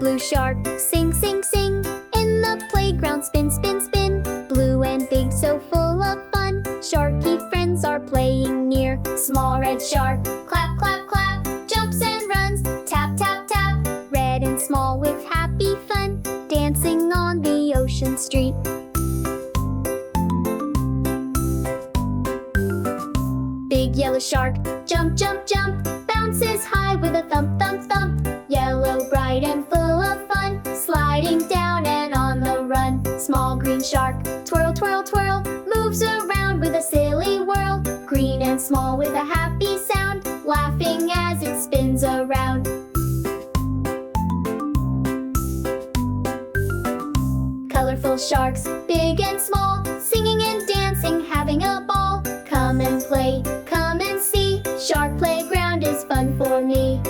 blue shark, sing, sing, sing. In the playground, spin, spin, spin. Blue and big, so full of fun. Sharky friends are playing near. Small red shark, clap, clap, clap. Jumps and runs, tap, tap, tap. Red and small with happy fun, dancing on the ocean street. Big yellow shark, jump, jump, jump. Bounces high with a thump, thump, thump. Yellow, bright and full of fun, sliding down and on the run. Small green shark, twirl, twirl, twirl. Moves around with a silly whirl. Green and small with a happy sound, laughing as it spins around. Colorful sharks, big and small, singing and dancing, having a ball. Come and play, come and see. Shark playground is fun for me.